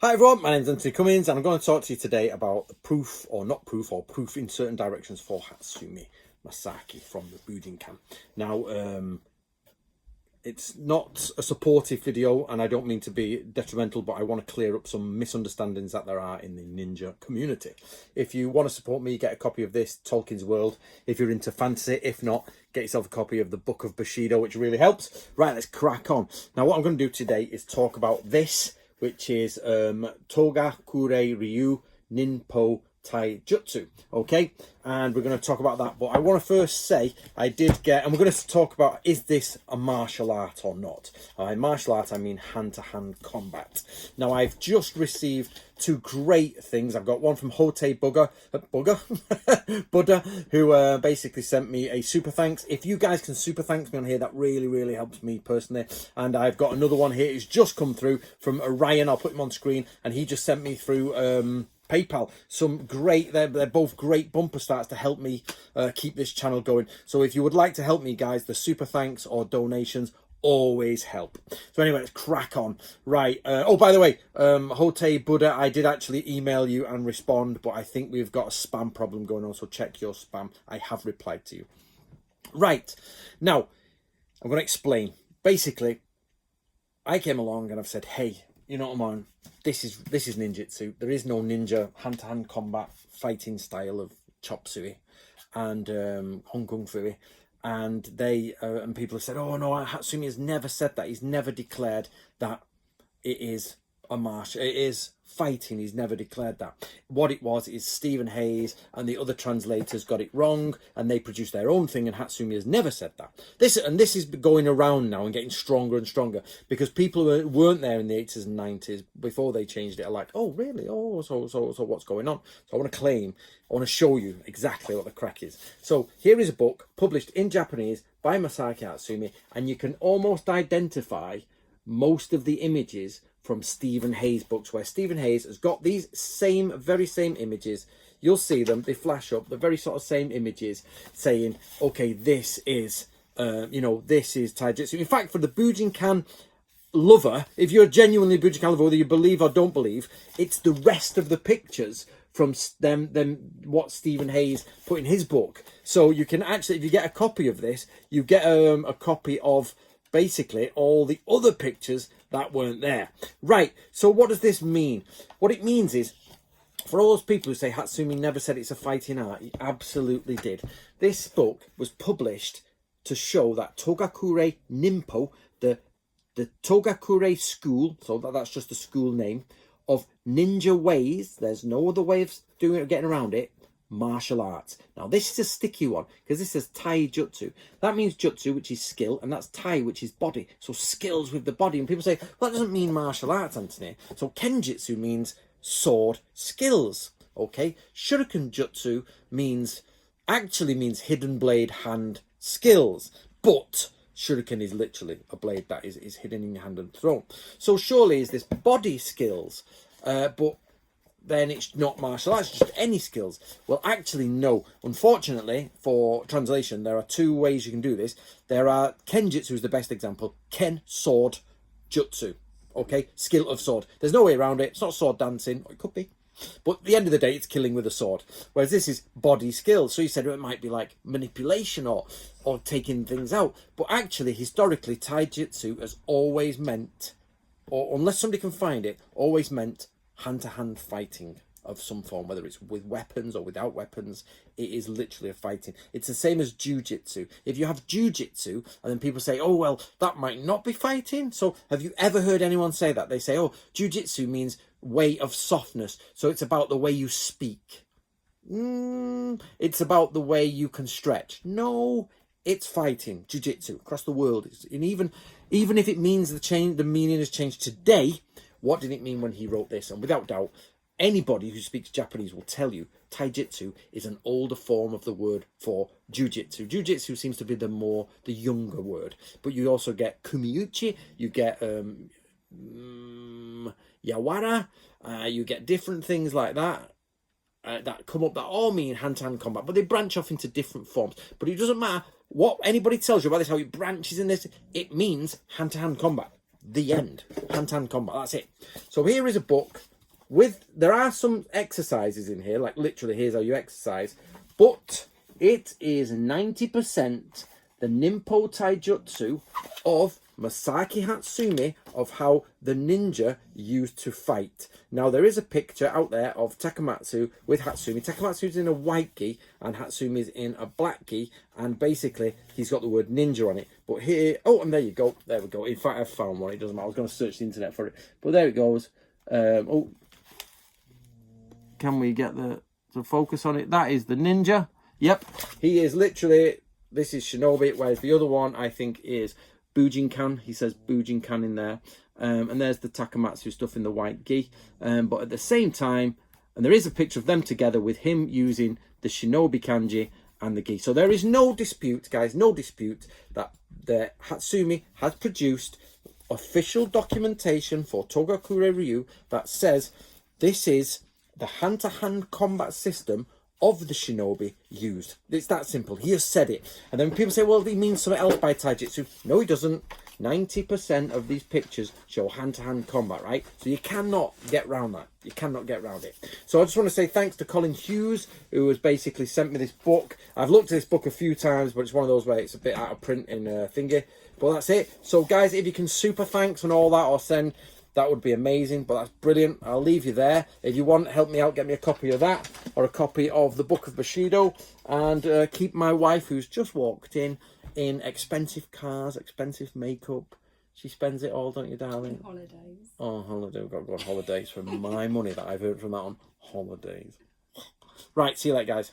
Hi everyone, my name's Antony Cummins and I'm going to talk to you today about proof or not proof or proof in certain directions for Hatsumi Masaaki from the Bujinkan. Now, it's not a supportive video and I don't mean to be detrimental, but I want to clear up some misunderstandings that there are in the ninja community. If you want to support me, get a copy of this, Tolkien's World, if you're into fantasy. If not, get yourself a copy of the Book of Bushido, which really helps. Right, let's crack on. Now, what I'm going to do today is talk about this, which is Togakure Ryu Ninpo Taijutsu, okay? And we're going to talk about that. But I want to first say, I did get, and we're going to talk about, is this a martial art or not? In martial art, I mean hand-to-hand combat. Now, I've just received two great things. I've got one from Buddha, who basically sent me a super thanks. If you guys can super thanks me on here, that really, really helps me personally. And I've got another one here. It's just come through from Ryan. I'll put him on screen. And he just sent me through PayPal some great, they're both great bumper starts to help me keep this channel going. So if you would like to help me, guys, the super thanks or donations always help. So anyway, let's crack on. Right, oh, by the way, Buddha, I did actually email you and respond, but I think we've got a spam problem going on, so check your spam. I have replied to you. Right, now I'm going to explain. Basically, I came along and I've said, hey, you know what I'm on, this is ninjutsu. There is no ninja hand-to-hand combat fighting style of chop suey and Hong Kong Fui. And they and people have said, oh no, Hatsumi has never said that. He's never declared that it is a martial, it is fighting. He's never declared that. What it was is Stephen Hayes and the other translators got it wrong and they produced their own thing, and Hatsumi has never said that. This is going around now and getting stronger and stronger because people who weren't there in the 80s and 90s before they changed it are like, oh really? Oh, so what's going on? So I want to show you exactly what the crack is. So here is a book published in Japanese by Masaaki Hatsumi, and you can almost identify most of the images from Stephen Hayes books, where Stephen Hayes has got these very same images. You'll see them, they flash up, the very sort of same images saying, okay, this is, this is Taijutsu. In fact, for the Bujinkan lover, if you're genuinely a Bujinkan lover, whether you believe or don't believe, it's the rest of the pictures from them what Stephen Hayes put in his book. So you can actually, if you get a copy of this, you get a copy of basically all the other pictures that weren't there. Right, so what does this mean? What it means is, for all those people who say Hatsumi never said it's a fighting art, he absolutely did. This book was published to show that Togakure Ninpo, the Togakure school, so that's just the school name, of ninja ways, there's no other way of doing it, getting around it, martial arts. Now this is a sticky one because this says taijutsu. That means jutsu, which is skill, and that's tai, which is body. So skills with the body. And people say, well, that doesn't mean martial arts, Anthony. So kenjutsu means sword skills. Okay, shuriken jutsu actually means hidden blade hand skills, but shuriken is literally a blade that is hidden in your hand and thrown. So surely is this body skills, but then it's not martial arts, just any skills. Well, actually, no. Unfortunately, for translation, there are two ways you can do this. There are kenjutsu is the best example. Ken, sword, jutsu. Okay, skill of sword. There's no way around it. It's not sword dancing. Or it could be. But at the end of the day, it's killing with a sword. Whereas this is body skills. So you said it might be like manipulation or taking things out. But actually, historically, taijutsu has always meant, or unless somebody can find it, always meant hand-to-hand fighting of some form, whether it's with weapons or without weapons. It is literally a fighting. It's the same as jujitsu. If you have jujitsu and then people say, oh well, that might not be fighting. So have you ever heard anyone say that? They say, oh, jujitsu means way of softness, so it's about the way you speak. It's about the way you can stretch. No, it's fighting. Jiu-jitsu across the world. And even if it means the meaning has changed today, what did it mean when he wrote this? And without doubt, anybody who speaks Japanese will tell you taijutsu is an older form of the word for jujitsu. Jujitsu seems to be the younger word. But you also get kumiuchi, you get yawara, you get different things like that. That come up that all mean hand-to-hand combat, but they branch off into different forms. But it doesn't matter what anybody tells you about this, how it branches in this, it means hand-to-hand combat. the end. Hand-to-hand combat, that's it. So here is a book there are some exercises in here, like literally here's how you exercise, but it is 90% the Ninpo Taijutsu of Masaaki Hatsumi, of how the ninja used to fight. Now there is a picture out there of Takamatsu with Hatsumi. Takamatsu's in a white gi and Hatsumi's in a black gi, and basically he's got the word ninja on it. But here, oh, and there you go, there we go. In fact, I've found one, it doesn't matter, I was going to search the internet for it, but there it goes. Oh, can we get the focus on it? That is the ninja. Yep, he is literally, this is Shinobi, whereas the other one I think is Bujinkan. He says Bujinkan in there. And there's the Takamatsu stuff in the white gi. But at the same time, and there is a picture of them together with him using the Shinobi kanji and the gi. So there is no dispute, guys, no dispute that the Hatsumi has produced official documentation for Togakure Ryu that says this is the hand-to-hand combat system of the Shinobi used. It's that simple. He has said it. And then people say, well, he means something else by Taijutsu. No, he doesn't. 90% of these pictures show hand-to-hand combat, right? So you cannot get round that. You cannot get round it. So I just want to say thanks to Colin Hughes, who has basically sent me this book. I've looked at this book a few times, but it's one of those where it's a bit out of print in thingy. But that's it. So guys, if you can super thanks and all that, or send, that would be amazing. But that's brilliant. I'll leave you there. If you want, help me out, get me a copy of that, or a copy of the Book of Bushido, and keep my wife, who's just walked in expensive cars, expensive makeup. She spends it all, don't you, darling? Holidays. Oh, holiday. We've got to go on holidays for my money that I've earned from that on holidays. Right, see you later, guys.